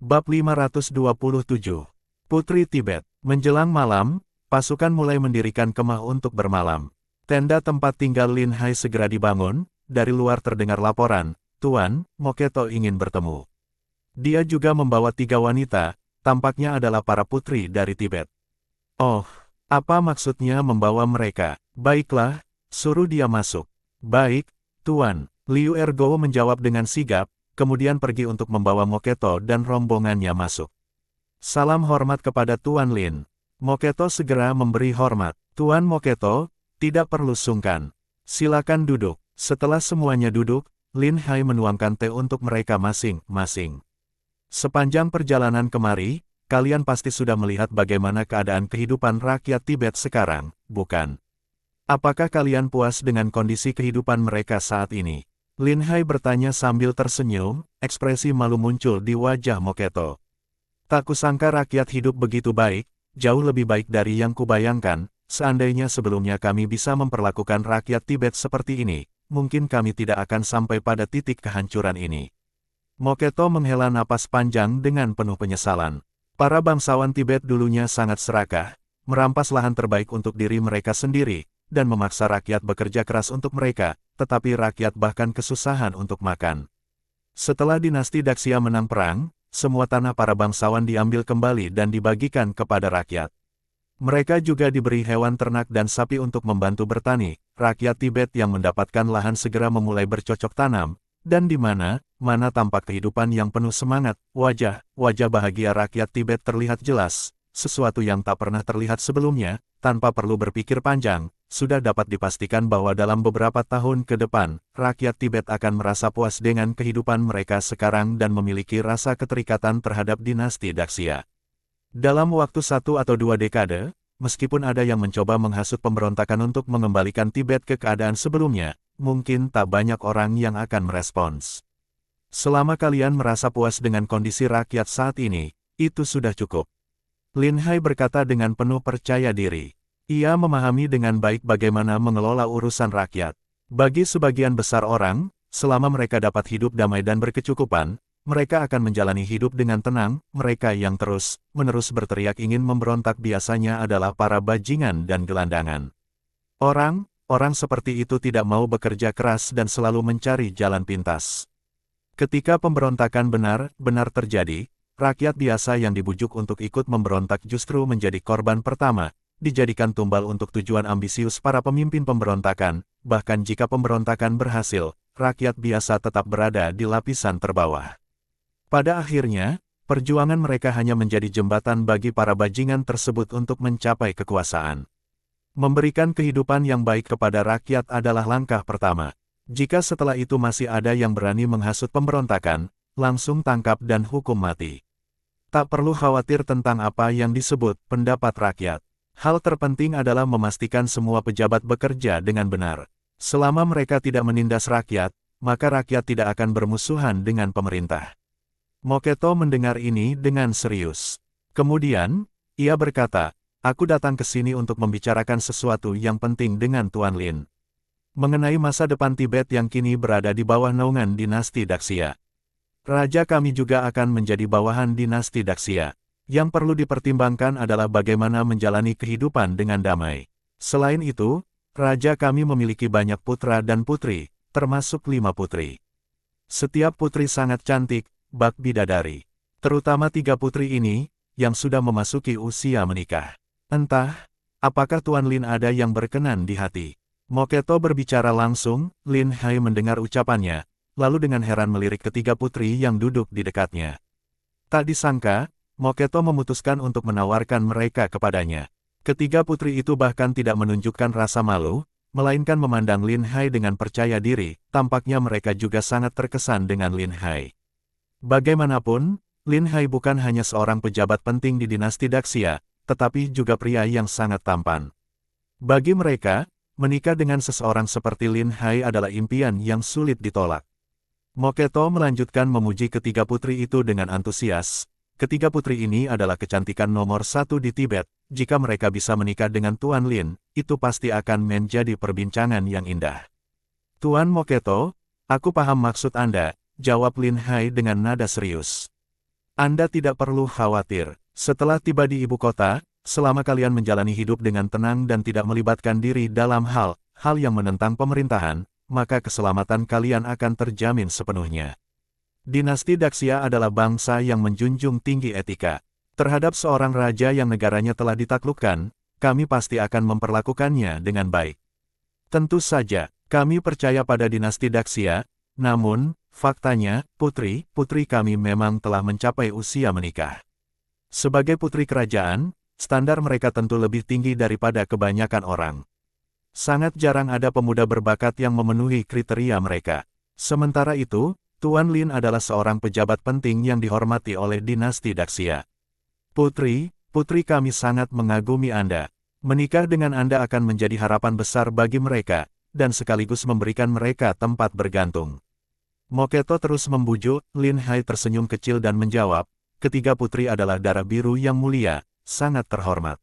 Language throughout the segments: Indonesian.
Bab 527. Putri Tibet. Menjelang malam, pasukan mulai mendirikan kemah untuk bermalam. Tenda tempat tinggal Lin Hai segera dibangun. Dari luar terdengar laporan, "Tuan, Moketo ingin bertemu." Dia juga membawa 3 wanita, tampaknya adalah para putri dari Tibet. "Oh, apa maksudnya membawa mereka? Baiklah, suruh dia masuk." "Baik, Tuan." Liu Ergo menjawab dengan sigap, kemudian pergi untuk membawa Moketo dan rombongannya masuk. "Salam hormat kepada Tuan Lin." Moketo segera memberi hormat. "Tuan Moketo, tidak perlu sungkan. Silakan duduk." Setelah semuanya duduk, Lin Hai menuangkan teh untuk mereka masing-masing. "Sepanjang perjalanan kemari, kalian pasti sudah melihat bagaimana keadaan kehidupan rakyat Tibet sekarang, bukan? Apakah kalian puas dengan kondisi kehidupan mereka saat ini?" Lin Hai bertanya sambil tersenyum, ekspresi malu muncul di wajah Moketo. "Tak kusangka rakyat hidup begitu baik, jauh lebih baik dari yang kubayangkan. Seandainya sebelumnya kami bisa memperlakukan rakyat Tibet seperti ini, mungkin kami tidak akan sampai pada titik kehancuran ini." Moketo menghela napas panjang dengan penuh penyesalan. Para bangsawan Tibet dulunya sangat serakah, merampas lahan terbaik untuk diri mereka sendiri, dan memaksa rakyat bekerja keras untuk mereka, tetapi rakyat bahkan kesusahan untuk makan. Setelah dinasti Daxia menang perang, semua tanah para bangsawan diambil kembali dan dibagikan kepada rakyat. Mereka juga diberi hewan ternak dan sapi untuk membantu bertani. Rakyat Tibet yang mendapatkan lahan segera memulai bercocok tanam, dan di mana tampak kehidupan yang penuh semangat, wajah bahagia rakyat Tibet terlihat jelas, sesuatu yang tak pernah terlihat sebelumnya. Tanpa perlu berpikir panjang, sudah dapat dipastikan bahwa dalam beberapa tahun ke depan, rakyat Tibet akan merasa puas dengan kehidupan mereka sekarang dan memiliki rasa keterikatan terhadap dinasti Daxia. Dalam waktu 1 atau 2 dekade, meskipun ada yang mencoba menghasut pemberontakan untuk mengembalikan Tibet ke keadaan sebelumnya, mungkin tak banyak orang yang akan merespons. Selama kalian merasa puas dengan kondisi rakyat saat ini, itu sudah cukup. Lin Hai berkata dengan penuh percaya diri. Ia memahami dengan baik bagaimana mengelola urusan rakyat. Bagi sebagian besar orang, selama mereka dapat hidup damai dan berkecukupan, mereka akan menjalani hidup dengan tenang. Mereka yang terus-menerus berteriak ingin memberontak biasanya adalah para bajingan dan gelandangan. Orang seperti itu tidak mau bekerja keras dan selalu mencari jalan pintas. Ketika pemberontakan benar-benar terjadi, rakyat biasa yang dibujuk untuk ikut memberontak justru menjadi korban pertama, dijadikan tumbal untuk tujuan ambisius para pemimpin pemberontakan. Bahkan jika pemberontakan berhasil, rakyat biasa tetap berada di lapisan terbawah. Pada akhirnya, perjuangan mereka hanya menjadi jembatan bagi para bajingan tersebut untuk mencapai kekuasaan. Memberikan kehidupan yang baik kepada rakyat adalah langkah pertama. Jika setelah itu masih ada yang berani menghasut pemberontakan, langsung tangkap dan hukum mati. Tak perlu khawatir tentang apa yang disebut pendapat rakyat. Hal terpenting adalah memastikan semua pejabat bekerja dengan benar. Selama mereka tidak menindas rakyat, maka rakyat tidak akan bermusuhan dengan pemerintah. Moketo mendengar ini dengan serius. Kemudian, ia berkata, "Aku datang ke sini untuk membicarakan sesuatu yang penting dengan Tuan Lin. Mengenai masa depan Tibet yang kini berada di bawah naungan dinasti Daxia. Raja kami juga akan menjadi bawahan dinasti Daxia. Yang perlu dipertimbangkan adalah bagaimana menjalani kehidupan dengan damai. Selain itu, raja kami memiliki banyak putra dan putri, termasuk 5 putri. Setiap putri sangat cantik, bak bidadari. Terutama 3 putri ini, yang sudah memasuki usia menikah. Entah, apakah Tuan Lin ada yang berkenan di hati?" Moketo berbicara langsung. Lin Hai mendengar ucapannya, lalu dengan heran melirik ketiga putri yang duduk di dekatnya. Tak disangka, Moketo memutuskan untuk menawarkan mereka kepadanya. Ketiga putri itu bahkan tidak menunjukkan rasa malu, melainkan memandang Lin Hai dengan percaya diri. Tampaknya mereka juga sangat terkesan dengan Lin Hai. Bagaimanapun, Lin Hai bukan hanya seorang pejabat penting di dinasti Daxia, tetapi juga pria yang sangat tampan. Bagi mereka, menikah dengan seseorang seperti Lin Hai adalah impian yang sulit ditolak. Moketo melanjutkan memuji ketiga putri itu dengan antusias. Ketiga putri ini adalah kecantikan nomor 1 di Tibet. Jika mereka bisa menikah dengan Tuan Lin, itu pasti akan menjadi perbincangan yang indah. "Tuan Moketo, aku paham maksud Anda," jawab Lin Hai dengan nada serius. Anda tidak perlu khawatir. Setelah tiba di ibu kota, selama kalian menjalani hidup dengan tenang dan tidak melibatkan diri dalam hal yang menentang pemerintahan, maka keselamatan kalian akan terjamin sepenuhnya. Dinasti Daxia adalah bangsa yang menjunjung tinggi etika. Terhadap seorang raja yang negaranya telah ditaklukkan, kami pasti akan memperlakukannya dengan baik. Tentu saja, kami percaya pada dinasti Daxia, namun, faktanya, putri kami memang telah mencapai usia menikah. Sebagai putri kerajaan, standar mereka tentu lebih tinggi daripada kebanyakan orang. Sangat jarang ada pemuda berbakat yang memenuhi kriteria mereka. Sementara itu, Tuan Lin adalah seorang pejabat penting yang dihormati oleh dinasti Daxia. Putri kami sangat mengagumi Anda. Menikah dengan Anda akan menjadi harapan besar bagi mereka, dan sekaligus memberikan mereka tempat bergantung. Moketo terus membujuk, Lin Hai tersenyum kecil dan menjawab, ketiga putri adalah darah biru yang mulia, sangat terhormat.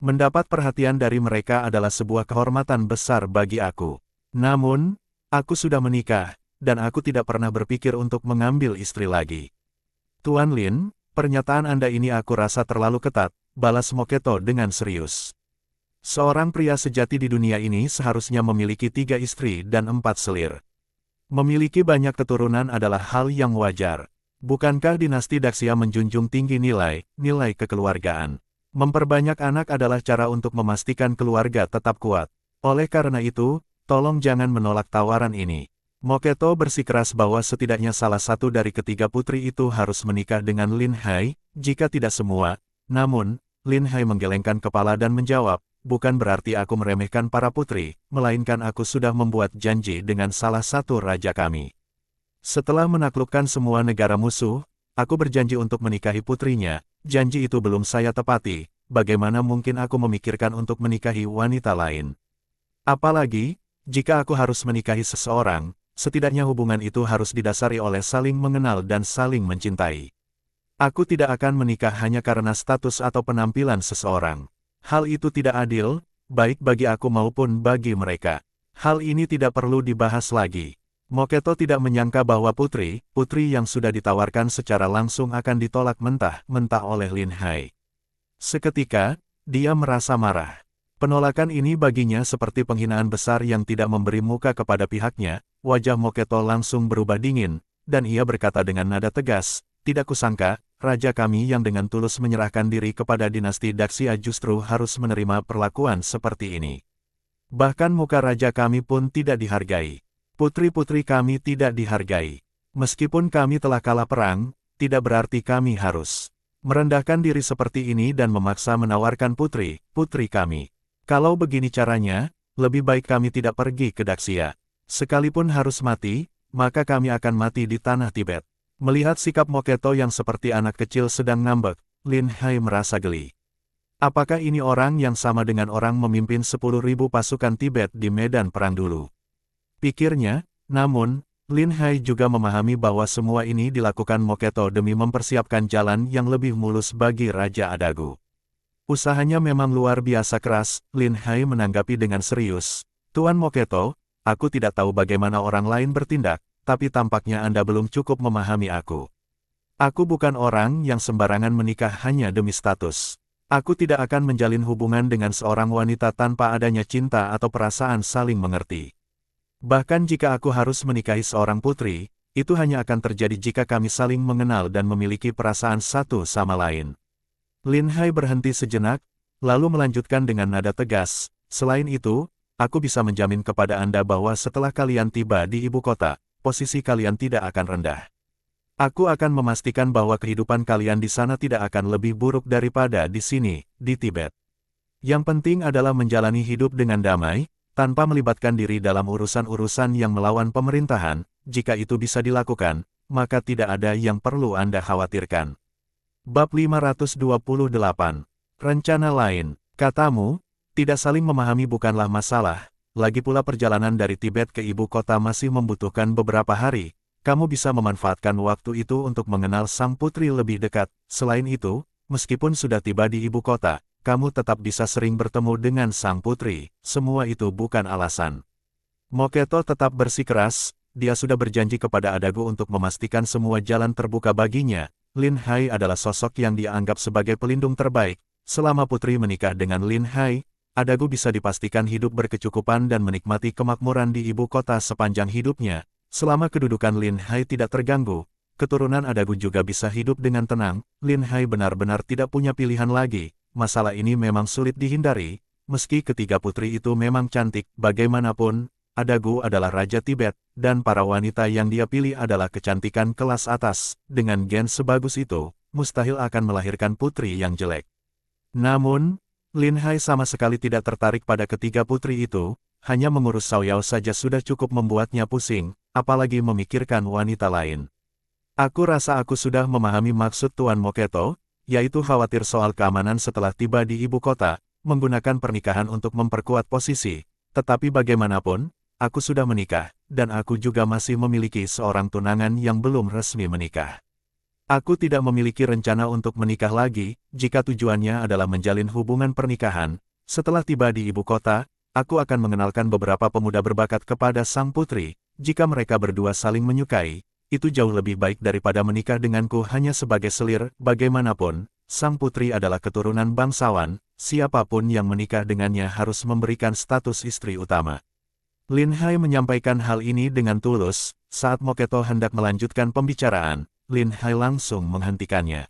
Mendapat perhatian dari mereka adalah sebuah kehormatan besar bagi aku. Namun, aku sudah menikah, dan aku tidak pernah berpikir untuk mengambil istri lagi. Tuan Lin, pernyataan Anda ini aku rasa terlalu ketat, balas Moketo dengan serius. Seorang pria sejati di dunia ini seharusnya memiliki 3 istri dan 4 selir. Memiliki banyak keturunan adalah hal yang wajar. Bukankah dinasti Daxia menjunjung tinggi nilai kekeluargaan? Memperbanyak anak adalah cara untuk memastikan keluarga tetap kuat. Oleh karena itu, tolong jangan menolak tawaran ini. Moketo bersikeras bahwa setidaknya salah satu dari ketiga putri itu harus menikah dengan Lin Hai, jika tidak semua. Namun, Lin Hai menggelengkan kepala dan menjawab, bukan berarti aku meremehkan para putri, melainkan aku sudah membuat janji dengan salah satu raja kami. Setelah menaklukkan semua negara musuh, aku berjanji untuk menikahi putrinya. Janji itu belum saya tepati, bagaimana mungkin aku memikirkan untuk menikahi wanita lain? Apalagi, jika aku harus menikahi seseorang, setidaknya hubungan itu harus didasari oleh saling mengenal dan saling mencintai. Aku tidak akan menikah hanya karena status atau penampilan seseorang. Hal itu tidak adil, baik bagi aku maupun bagi mereka. Hal ini tidak perlu dibahas lagi. Moketo tidak menyangka bahwa putri yang sudah ditawarkan secara langsung akan ditolak mentah-mentah oleh Lin Hai. Seketika, dia merasa marah. Penolakan ini baginya seperti penghinaan besar yang tidak memberi muka kepada pihaknya. Wajah Moketo langsung berubah dingin, dan ia berkata dengan nada tegas, tidak kusangka, raja kami yang dengan tulus menyerahkan diri kepada dinasti Daxia justru harus menerima perlakuan seperti ini. Bahkan muka raja kami pun tidak dihargai. Putri-putri kami tidak dihargai. Meskipun kami telah kalah perang, tidak berarti kami harus merendahkan diri seperti ini dan memaksa menawarkan putri kami. Kalau begini caranya, lebih baik kami tidak pergi ke Daxia. Sekalipun harus mati, maka kami akan mati di tanah Tibet. Melihat sikap Moketo yang seperti anak kecil sedang ngambek, Lin Hai merasa geli. Apakah ini orang yang sama dengan orang memimpin 10.000 pasukan Tibet di medan perang dulu? Pikirnya, namun, Lin Hai juga memahami bahwa semua ini dilakukan Moketo demi mempersiapkan jalan yang lebih mulus bagi Raja Adagu. Usahanya memang luar biasa keras, Lin Hai menanggapi dengan serius. Tuan Moketo, aku tidak tahu bagaimana orang lain bertindak, tapi tampaknya Anda belum cukup memahami aku. Aku bukan orang yang sembarangan menikah hanya demi status. Aku tidak akan menjalin hubungan dengan seorang wanita tanpa adanya cinta atau perasaan saling mengerti. Bahkan jika aku harus menikahi seorang putri, itu hanya akan terjadi jika kami saling mengenal dan memiliki perasaan satu sama lain. Lin Hai berhenti sejenak, lalu melanjutkan dengan nada tegas, selain itu, aku bisa menjamin kepada Anda bahwa setelah kalian tiba di ibu kota, posisi kalian tidak akan rendah. Aku akan memastikan bahwa kehidupan kalian di sana tidak akan lebih buruk daripada di sini, di Tibet. Yang penting adalah menjalani hidup dengan damai, tanpa melibatkan diri dalam urusan-urusan yang melawan pemerintahan. Jika itu bisa dilakukan, maka tidak ada yang perlu Anda khawatirkan. Bab 528. Rencana lain. Katamu, tidak saling memahami bukanlah masalah, lagi pula perjalanan dari Tibet ke ibu kota masih membutuhkan beberapa hari. Kamu bisa memanfaatkan waktu itu untuk mengenal sang putri lebih dekat. Selain itu, meskipun sudah tiba di ibu kota, kamu tetap bisa sering bertemu dengan sang putri. Semua itu bukan alasan. Moketo tetap bersikeras, dia sudah berjanji kepada Adagu untuk memastikan semua jalan terbuka baginya. Lin Hai adalah sosok yang dia anggap sebagai pelindung terbaik. Selama putri menikah dengan Lin Hai, Adagu bisa dipastikan hidup berkecukupan dan menikmati kemakmuran di ibu kota sepanjang hidupnya. Selama kedudukan Lin Hai tidak terganggu, keturunan Adagu juga bisa hidup dengan tenang. Lin Hai benar-benar tidak punya pilihan lagi. Masalah ini memang sulit dihindari. Meski ketiga putri itu memang cantik, bagaimanapun, Adagu adalah Raja Tibet, dan para wanita yang dia pilih adalah kecantikan kelas atas. Dengan gen sebagus itu, mustahil akan melahirkan putri yang jelek. Namun, Lin Hai sama sekali tidak tertarik pada ketiga putri itu, hanya mengurus Xiaoyao saja sudah cukup membuatnya pusing, apalagi memikirkan wanita lain. Aku rasa aku sudah memahami maksud Tuan Moketo, yaitu khawatir soal keamanan setelah tiba di ibu kota, menggunakan pernikahan untuk memperkuat posisi. Tetapi bagaimanapun, aku sudah menikah, dan aku juga masih memiliki seorang tunangan yang belum resmi menikah. Aku tidak memiliki rencana untuk menikah lagi, jika tujuannya adalah menjalin hubungan pernikahan. Setelah tiba di ibu kota, aku akan mengenalkan beberapa pemuda berbakat kepada sang putri. Jika mereka berdua saling menyukai, itu jauh lebih baik daripada menikah denganku hanya sebagai selir. Bagaimanapun, sang putri adalah keturunan bangsawan, siapapun yang menikah dengannya harus memberikan status istri utama. Lin Hai menyampaikan hal ini dengan tulus. Saat Moketo hendak melanjutkan pembicaraan, Lin Hai langsung menghentikannya.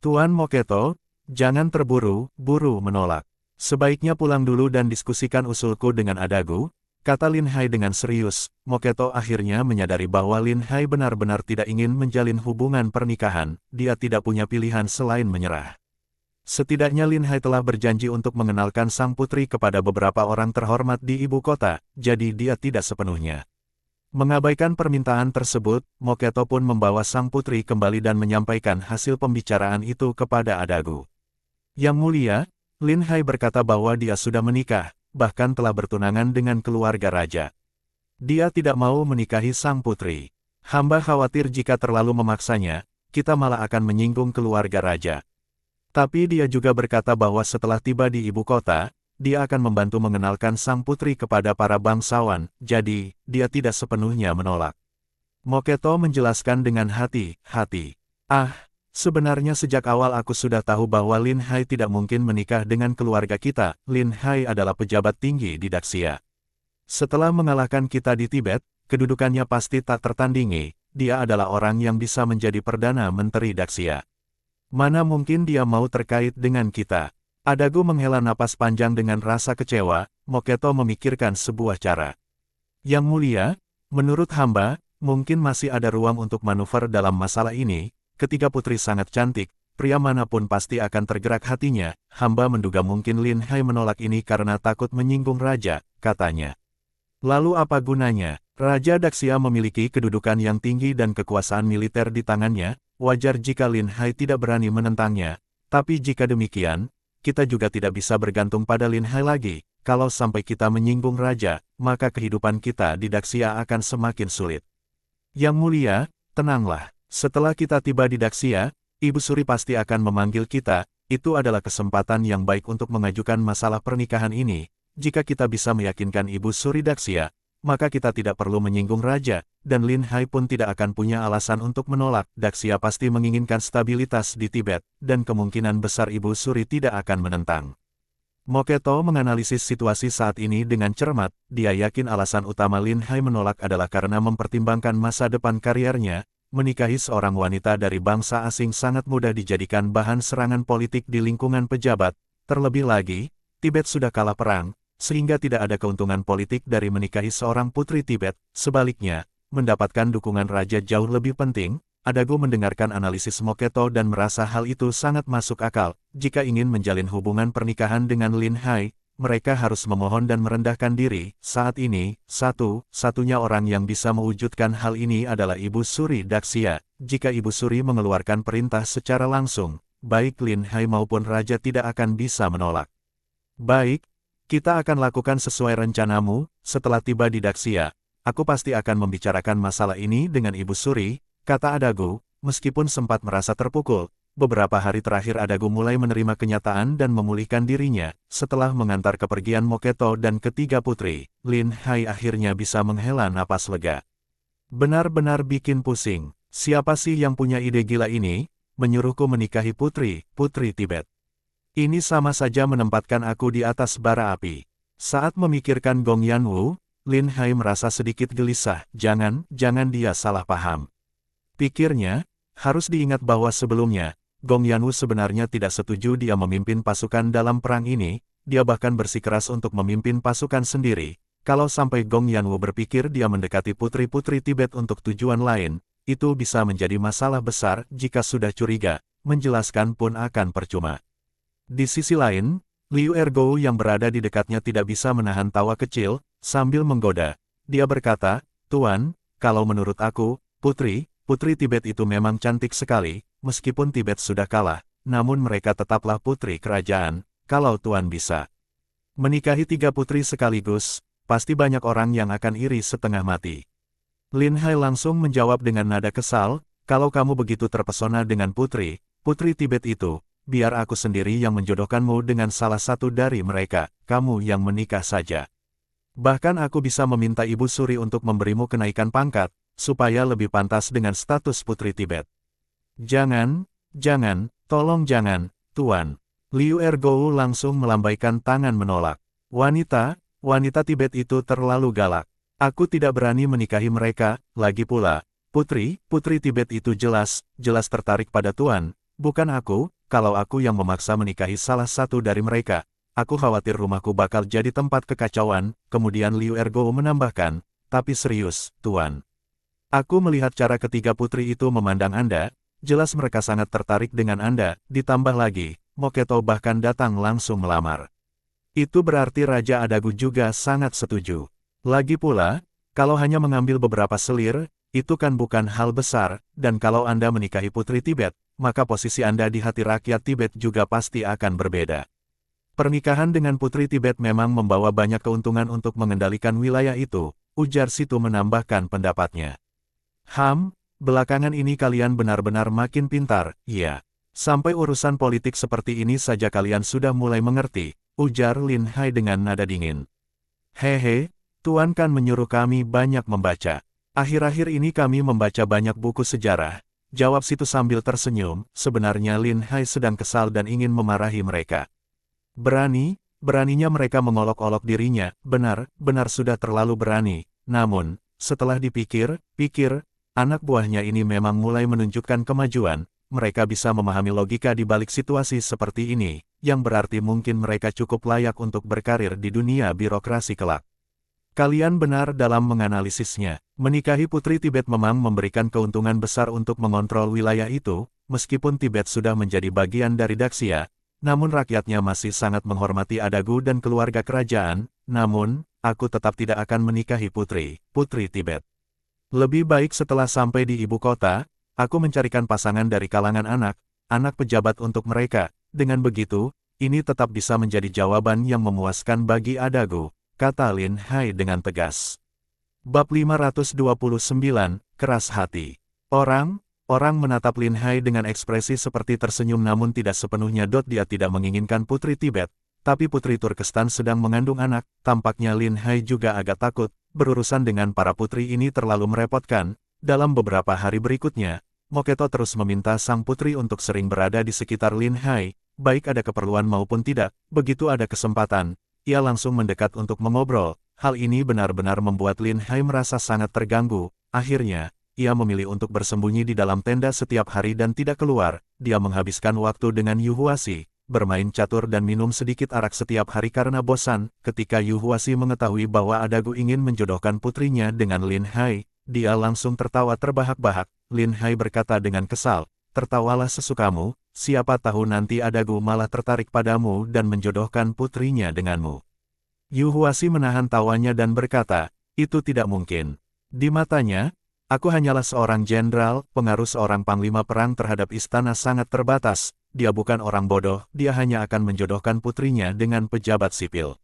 Tuan Moketo, jangan terburu-buru menolak. Sebaiknya pulang dulu dan diskusikan usulku dengan Adagu, kata Lin Hai dengan serius. Moketo akhirnya menyadari bahwa Lin Hai benar-benar tidak ingin menjalin hubungan pernikahan, dia tidak punya pilihan selain menyerah. Setidaknya Lin Hai telah berjanji untuk mengenalkan sang putri kepada beberapa orang terhormat di ibu kota, jadi dia tidak sepenuhnya mengabaikan permintaan tersebut. Moketo pun membawa sang putri kembali dan menyampaikan hasil pembicaraan itu kepada Adagu. Yang mulia, Lin Hai berkata bahwa dia sudah menikah, bahkan telah bertunangan dengan keluarga raja. Dia tidak mau menikahi sang putri. Hamba khawatir jika terlalu memaksanya, kita malah akan menyinggung keluarga raja. Tapi dia juga berkata bahwa setelah tiba di ibu kota, dia akan membantu mengenalkan sang putri kepada para bangsawan, jadi, dia tidak sepenuhnya menolak. Moketo menjelaskan dengan hati-hati. Sebenarnya sejak awal aku sudah tahu bahwa Lin Hai tidak mungkin menikah dengan keluarga kita. Lin Hai adalah pejabat tinggi di Daxia. Setelah mengalahkan kita di Tibet, kedudukannya pasti tak tertandingi. Dia adalah orang yang bisa menjadi Perdana Menteri Daxia. Mana mungkin dia mau terkait dengan kita? Adagu menghela napas panjang dengan rasa kecewa. Moketo memikirkan sebuah cara. Yang mulia, menurut hamba, mungkin masih ada ruang untuk manuver dalam masalah ini. Ketiga putri sangat cantik, pria manapun pasti akan tergerak hatinya. Hamba menduga mungkin Lin Hai menolak ini karena takut menyinggung raja, katanya. Lalu apa gunanya? Raja Daxia memiliki kedudukan yang tinggi dan kekuasaan militer di tangannya. Wajar jika Lin Hai tidak berani menentangnya. Tapi jika demikian, kita juga tidak bisa bergantung pada Lin Hai lagi. Kalau sampai kita menyinggung raja, maka kehidupan kita di Daxia akan semakin sulit. Yang mulia, tenanglah. Setelah kita tiba di Daxia, Ibu Suri pasti akan memanggil kita. Itu adalah kesempatan yang baik untuk mengajukan masalah pernikahan ini. Jika kita bisa meyakinkan Ibu Suri Daxia, maka kita tidak perlu menyinggung raja, dan Lin Hai pun tidak akan punya alasan untuk menolak. Daxia pasti menginginkan stabilitas di Tibet, dan kemungkinan besar Ibu Suri tidak akan menentang. Moketo menganalisis situasi saat ini dengan cermat. Dia yakin alasan utama Lin Hai menolak adalah karena mempertimbangkan masa depan kariernya. Menikahi seorang wanita dari bangsa asing sangat mudah dijadikan bahan serangan politik di lingkungan pejabat. Terlebih lagi, Tibet sudah kalah perang, sehingga tidak ada keuntungan politik dari menikahi seorang putri Tibet. Sebaliknya, mendapatkan dukungan raja jauh lebih penting. Adagu mendengarkan analisis Moketo dan merasa hal itu sangat masuk akal. Jika ingin menjalin hubungan pernikahan dengan Lin Hai, mereka harus memohon dan merendahkan diri. Saat ini, satu-satunya orang yang bisa mewujudkan hal ini adalah Ibu Suri Daxia. Jika Ibu Suri mengeluarkan perintah secara langsung, baik Lin Hai maupun raja tidak akan bisa menolak. Baik, kita akan lakukan sesuai rencanamu. Setelah tiba di Daxia, aku pasti akan membicarakan masalah ini dengan Ibu Suri, kata Adagu. Meskipun sempat merasa terpukul, beberapa hari terakhir Adagu mulai menerima kenyataan dan memulihkan dirinya. Setelah mengantar kepergian Moketo dan ketiga putri, Lin Hai akhirnya bisa menghela napas lega. Benar-benar bikin pusing. Siapa sih yang punya ide gila ini? menyuruhku menikahi putri Tibet. Ini sama saja menempatkan aku di atas bara api. Saat memikirkan Gong Yanwu, Lin Hai merasa sedikit gelisah, jangan dia salah paham. Pikirnya, harus diingat bahwa sebelumnya, Gong Yanwu sebenarnya tidak setuju dia memimpin pasukan dalam perang ini, dia bahkan bersikeras untuk memimpin pasukan sendiri. Kalau sampai Gong Yanwu berpikir dia mendekati putri-putri Tibet untuk tujuan lain, itu bisa menjadi masalah besar jika sudah curiga, menjelaskan pun akan percuma. Di sisi lain, Liu Ergou yang berada di dekatnya tidak bisa menahan tawa kecil, sambil menggoda. Dia berkata, Tuan, kalau menurut aku, putri Tibet itu memang cantik sekali, meskipun Tibet sudah kalah, namun mereka tetaplah putri kerajaan, kalau Tuan bisa menikahi 3 putri sekaligus, pasti banyak orang yang akan iri setengah mati. Lin Hai langsung menjawab dengan nada kesal, kalau kamu begitu terpesona dengan putri Tibet itu, biar aku sendiri yang menjodohkanmu dengan salah satu dari mereka, kamu yang menikah saja. Bahkan aku bisa meminta Ibu Suri untuk memberimu kenaikan pangkat, supaya lebih pantas dengan status putri Tibet. Jangan, tolong jangan, Tuan. Liu Ergou langsung melambaikan tangan menolak. Wanita Tibet itu terlalu galak. Aku tidak berani menikahi mereka, lagi pula, putri Tibet itu jelas tertarik pada Tuan, bukan aku. Kalau aku yang memaksa menikahi salah satu dari mereka, aku khawatir rumahku bakal jadi tempat kekacauan. Kemudian Liu Ergou menambahkan, tapi serius, Tuan. Aku melihat cara ketiga putri itu memandang Anda, jelas mereka sangat tertarik dengan Anda, ditambah lagi, Moketo bahkan datang langsung melamar. Itu berarti Raja Adagu juga sangat setuju. Lagi pula, kalau hanya mengambil beberapa selir, itu kan bukan hal besar, dan kalau Anda menikahi putri Tibet, maka posisi Anda di hati rakyat Tibet juga pasti akan berbeda. Pernikahan dengan putri Tibet memang membawa banyak keuntungan untuk mengendalikan wilayah itu, ujar Situ menambahkan pendapatnya. Belakangan ini kalian benar-benar makin pintar, iya. Sampai urusan politik seperti ini saja kalian sudah mulai mengerti, ujar Lin Hai dengan nada dingin. Hehe, Tuan kan menyuruh kami banyak membaca. Akhir-akhir ini kami membaca banyak buku sejarah, jawab Situ sambil tersenyum. Sebenarnya Lin Hai sedang kesal dan ingin memarahi mereka. Beraninya mereka mengolok-olok dirinya, benar sudah terlalu berani. Namun, setelah dipikir, anak buahnya ini memang mulai menunjukkan kemajuan. Mereka bisa memahami logika di balik situasi seperti ini, yang berarti mungkin mereka cukup layak untuk berkarir di dunia birokrasi kelak. Kalian benar dalam menganalisisnya. Menikahi putri Tibet memang memberikan keuntungan besar untuk mengontrol wilayah itu, meskipun Tibet sudah menjadi bagian dari Daxia, namun rakyatnya masih sangat menghormati Adagu dan keluarga kerajaan. Namun, aku tetap tidak akan menikahi putri Tibet. Lebih baik setelah sampai di ibu kota, aku mencarikan pasangan dari kalangan anak pejabat untuk mereka. Dengan begitu, ini tetap bisa menjadi jawaban yang memuaskan bagi Adagu, kata Lin Hai dengan tegas. Bab 529, Keras Hati. Orang menatap Lin Hai dengan ekspresi seperti tersenyum namun tidak sepenuhnya. Dia tidak menginginkan putri Tibet, tapi putri Turkestan sedang mengandung anak. Tampaknya Lin Hai juga agak takut, berurusan dengan para putri ini terlalu merepotkan. Dalam beberapa hari berikutnya, Moketo terus meminta sang putri untuk sering berada di sekitar Lin Hai, baik ada keperluan maupun tidak. Begitu ada kesempatan, ia langsung mendekat untuk mengobrol. Hal ini benar-benar membuat Lin Hai merasa sangat terganggu. Akhirnya, ia memilih untuk bersembunyi di dalam tenda setiap hari dan tidak keluar. Dia menghabiskan waktu dengan Yu Huasi, bermain catur dan minum sedikit arak setiap hari karena bosan. Ketika Yu Huasi mengetahui bahwa Adagu ingin menjodohkan putrinya dengan Lin Hai, dia langsung tertawa terbahak-bahak. Lin Hai berkata dengan kesal, tertawalah sesukamu, siapa tahu nanti Adagu malah tertarik padamu dan menjodohkan putrinya denganmu. Yu Huasi menahan tawanya dan berkata, itu tidak mungkin. Di matanya, aku hanyalah seorang jenderal, pengaruh seorang panglima perang terhadap istana sangat terbatas. Dia bukan orang bodoh, dia hanya akan menjodohkan putrinya dengan pejabat sipil.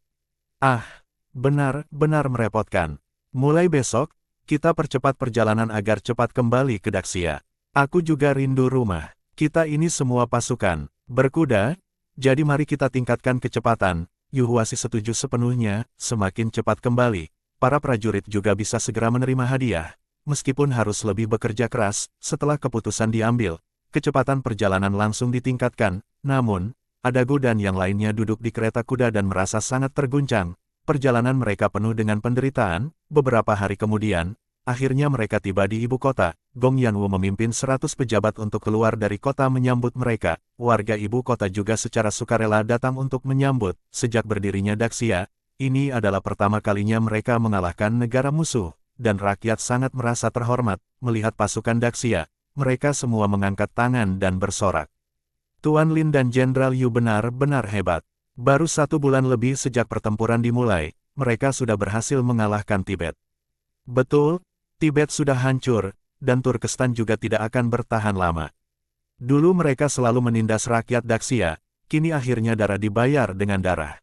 Benar merepotkan. Mulai besok, kita percepat perjalanan agar cepat kembali ke Daxia. Aku juga rindu rumah. Kita ini semua pasukan berkuda, jadi mari kita tingkatkan kecepatan. Yu Huasi setuju sepenuhnya. Semakin cepat kembali, para prajurit juga bisa segera menerima hadiah. Meskipun harus lebih bekerja keras, setelah keputusan diambil, kecepatan perjalanan langsung ditingkatkan, namun, Adagu dan yang lainnya duduk di kereta kuda dan merasa sangat terguncang. Perjalanan mereka penuh dengan penderitaan. Beberapa hari kemudian, akhirnya mereka tiba di ibu kota. Gong Yanwu memimpin 100 pejabat untuk keluar dari kota menyambut mereka. Warga ibu kota juga secara sukarela datang untuk menyambut. Sejak berdirinya Daxia, ini adalah pertama kalinya mereka mengalahkan negara musuh, dan rakyat sangat merasa terhormat melihat pasukan Daxia. Mereka semua mengangkat tangan dan bersorak. Tuan Lin dan Jenderal Yu benar-benar hebat. Baru 1 bulan lebih sejak pertempuran dimulai, mereka sudah berhasil mengalahkan Tibet. Betul, Tibet sudah hancur, dan Turkestan juga tidak akan bertahan lama. Dulu mereka selalu menindas rakyat Daxia, kini akhirnya darah dibayar dengan darah.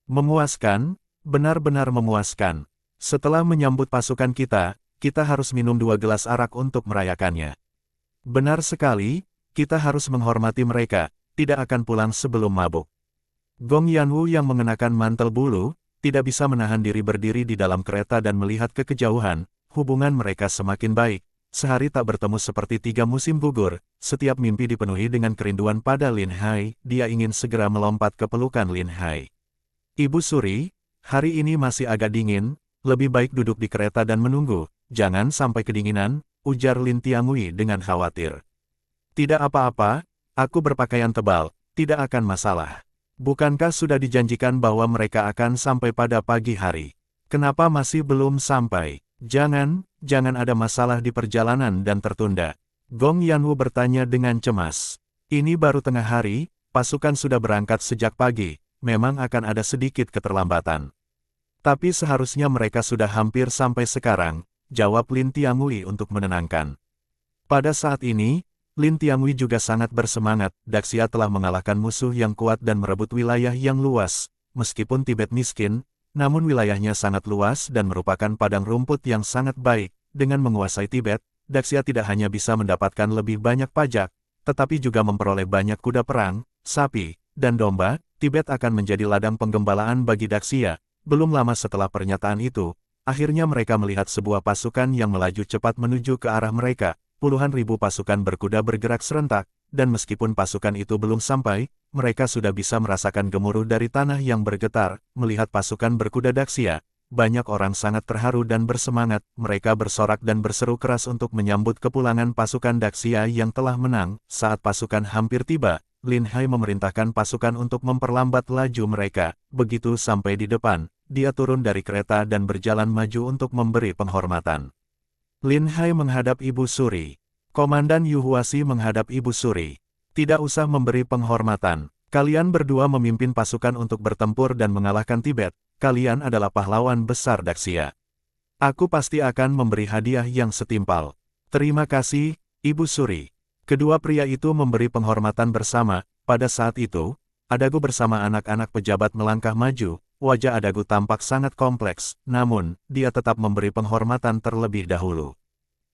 Memuaskan, benar-benar memuaskan. Setelah menyambut pasukan kita harus minum 2 gelas arak untuk merayakannya. Benar sekali, kita harus menghormati mereka, tidak akan pulang sebelum mabuk. Gong Yanwu yang mengenakan mantel bulu, tidak bisa menahan diri berdiri di dalam kereta dan melihat ke kejauhan. Hubungan mereka semakin baik. Sehari tak bertemu seperti 3 musim gugur. Setiap mimpi dipenuhi dengan kerinduan pada Lin Hai. Dia ingin segera melompat ke pelukan Lin Hai. Ibu Suri, hari ini masih agak dingin. Lebih baik duduk di kereta dan menunggu. Jangan sampai kedinginan, ujar Lin Tiangui dengan khawatir. Tidak apa-apa, aku berpakaian tebal, tidak akan masalah. Bukankah sudah dijanjikan bahwa mereka akan sampai pada pagi hari? Kenapa masih belum sampai? Jangan ada masalah di perjalanan dan tertunda. Gong Yanwu bertanya dengan cemas. Ini baru tengah hari, pasukan sudah berangkat sejak pagi, memang akan ada sedikit keterlambatan. Tapi seharusnya mereka sudah hampir sampai sekarang, jawab Lin Tiangui untuk menenangkan. Pada saat ini, Lin Tiangui juga sangat bersemangat. Daxia telah mengalahkan musuh yang kuat dan merebut wilayah yang luas. Meskipun Tibet miskin, namun wilayahnya sangat luas dan merupakan padang rumput yang sangat baik. Dengan menguasai Tibet, Daxia tidak hanya bisa mendapatkan lebih banyak pajak, tetapi juga memperoleh banyak kuda perang, sapi, dan domba. Tibet akan menjadi ladang penggembalaan bagi Daxia. Belum lama setelah pernyataan itu, akhirnya mereka melihat sebuah pasukan yang melaju cepat menuju ke arah mereka. Puluhan ribu pasukan berkuda bergerak serentak, dan meskipun pasukan itu belum sampai, mereka sudah bisa merasakan gemuruh dari tanah yang bergetar. Melihat pasukan berkuda Daxia, banyak orang sangat terharu dan bersemangat. Mereka bersorak dan berseru keras untuk menyambut kepulangan pasukan Daxia yang telah menang. Saat pasukan hampir tiba, Lin Hai memerintahkan pasukan untuk memperlambat laju mereka. Begitu sampai di depan, dia turun dari kereta dan berjalan maju untuk memberi penghormatan. Lin Hai menghadap Ibu Suri. Komandan Yu Huasi menghadap Ibu Suri. Tidak usah memberi penghormatan. Kalian berdua memimpin pasukan untuk bertempur dan mengalahkan Tibet. Kalian adalah pahlawan besar Daxia. Aku pasti akan memberi hadiah yang setimpal. Terima kasih, Ibu Suri. Kedua pria itu memberi penghormatan bersama. Pada saat itu, Adagu bersama anak-anak pejabat melangkah maju. Wajah Adagu tampak sangat kompleks, namun, dia tetap memberi penghormatan terlebih dahulu.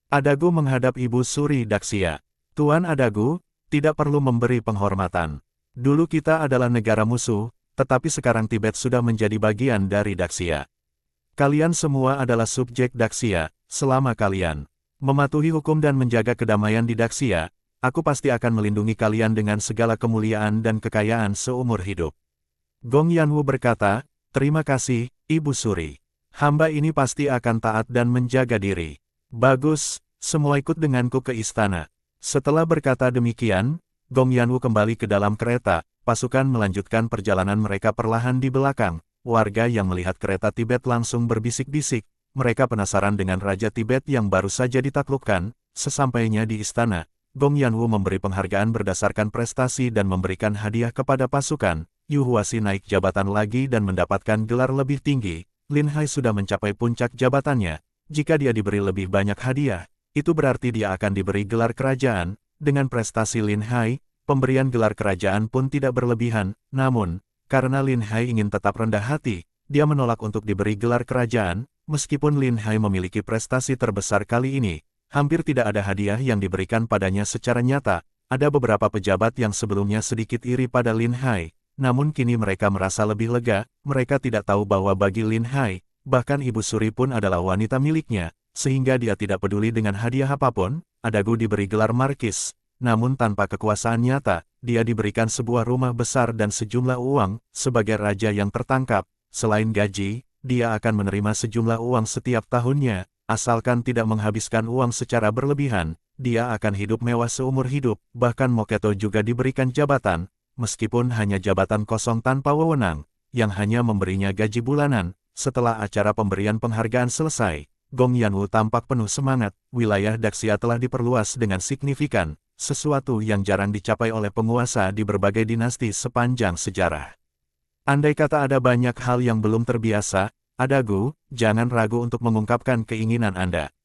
Adagu menghadap Ibu Suri Daxia. Tuan Adagu, tidak perlu memberi penghormatan. Dulu kita adalah negara musuh, tetapi sekarang Tibet sudah menjadi bagian dari Daxia. Kalian semua adalah subjek Daxia. Selama kalian mematuhi hukum dan menjaga kedamaian di Daxia, aku pasti akan melindungi kalian dengan segala kemuliaan dan kekayaan seumur hidup. Gong Yanwu berkata, terima kasih, Ibu Suri. Hamba ini pasti akan taat dan menjaga diri. Bagus, semua ikut denganku ke istana. Setelah berkata demikian, Gong Yanwu kembali ke dalam kereta. Pasukan melanjutkan perjalanan mereka perlahan di belakang. Warga yang melihat kereta Tibet langsung berbisik-bisik. Mereka penasaran dengan Raja Tibet yang baru saja ditaklukkan. Sesampainya di istana, Gong Yanwu memberi penghargaan berdasarkan prestasi dan memberikan hadiah kepada pasukan. Yu Huasi naik jabatan lagi dan mendapatkan gelar lebih tinggi. Lin Hai sudah mencapai puncak jabatannya. Jika dia diberi lebih banyak hadiah, itu berarti dia akan diberi gelar kerajaan. Dengan prestasi Lin Hai, pemberian gelar kerajaan pun tidak berlebihan. Namun, karena Lin Hai ingin tetap rendah hati, dia menolak untuk diberi gelar kerajaan. Meskipun Lin Hai memiliki prestasi terbesar kali ini, hampir tidak ada hadiah yang diberikan padanya secara nyata. Ada beberapa pejabat yang sebelumnya sedikit iri pada Lin Hai. Namun kini mereka merasa lebih lega. Mereka tidak tahu bahwa bagi Lin Hai, bahkan Ibu Suri pun adalah wanita miliknya, sehingga dia tidak peduli dengan hadiah apapun. Adagu diberi gelar markis, namun tanpa kekuasaan nyata. Dia diberikan sebuah rumah besar dan sejumlah uang. Sebagai raja yang tertangkap, selain gaji, dia akan menerima sejumlah uang setiap tahunnya. Asalkan tidak menghabiskan uang secara berlebihan, dia akan hidup mewah seumur hidup. Bahkan Moketo juga diberikan jabatan, meskipun hanya jabatan kosong tanpa wewenang, yang hanya memberinya gaji bulanan. Setelah acara pemberian penghargaan selesai, Gong Yanwu tampak penuh semangat. Wilayah Daxia telah diperluas dengan signifikan, sesuatu yang jarang dicapai oleh penguasa di berbagai dinasti sepanjang sejarah. Andai kata ada banyak hal yang belum terbiasa, Adagu, jangan ragu untuk mengungkapkan keinginan Anda.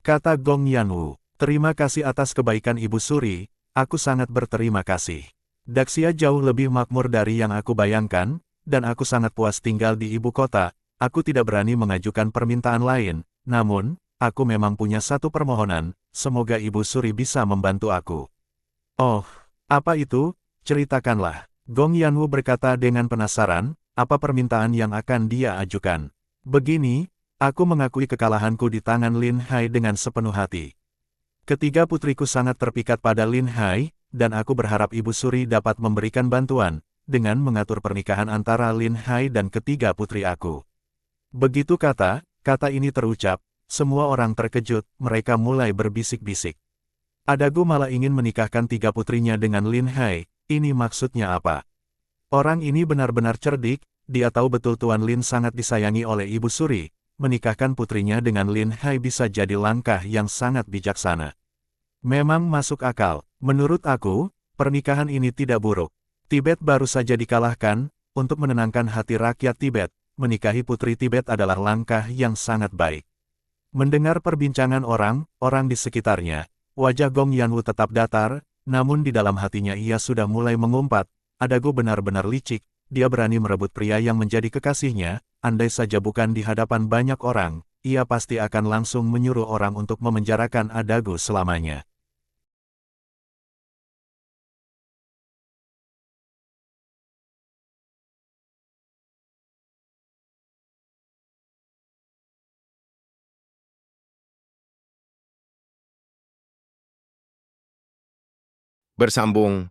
Kata Gong Yanwu, terima kasih atas kebaikan Ibu Suri, aku sangat berterima kasih. Daxia jauh lebih makmur dari yang aku bayangkan, dan aku sangat puas tinggal di ibu kota. Aku tidak berani mengajukan permintaan lain, namun, aku memang punya satu permohonan, semoga Ibu Suri bisa membantu aku. Oh, apa itu? Ceritakanlah. Gong Yanwu berkata dengan penasaran, apa permintaan yang akan dia ajukan. Begini, aku mengakui kekalahanku di tangan Lin Hai dengan sepenuh hati. Ketiga putriku sangat terpikat pada Lin Hai, dan aku berharap Ibu Suri dapat memberikan bantuan, dengan mengatur pernikahan antara Lin Hai dan ketiga putri aku. Begitu kata ini terucap, semua orang terkejut, mereka mulai berbisik-bisik. Adagu malah ingin menikahkan tiga putrinya dengan Lin Hai, ini maksudnya apa? Orang ini benar-benar cerdik, dia tahu betul Tuan Lin sangat disayangi oleh Ibu Suri, menikahkan putrinya dengan Lin Hai bisa jadi langkah yang sangat bijaksana. Memang masuk akal, menurut aku, pernikahan ini tidak buruk. Tibet baru saja dikalahkan, untuk menenangkan hati rakyat Tibet. Menikahi putri Tibet adalah langkah yang sangat baik. Mendengar perbincangan orang di sekitarnya, wajah Gong Yanwu tetap datar, namun di dalam hatinya ia sudah mulai mengumpat, Adagu benar-benar licik, dia berani merebut pria yang menjadi kekasihnya, andai saja bukan di hadapan banyak orang, ia pasti akan langsung menyuruh orang untuk memenjarakan Adagu selamanya. Bersambung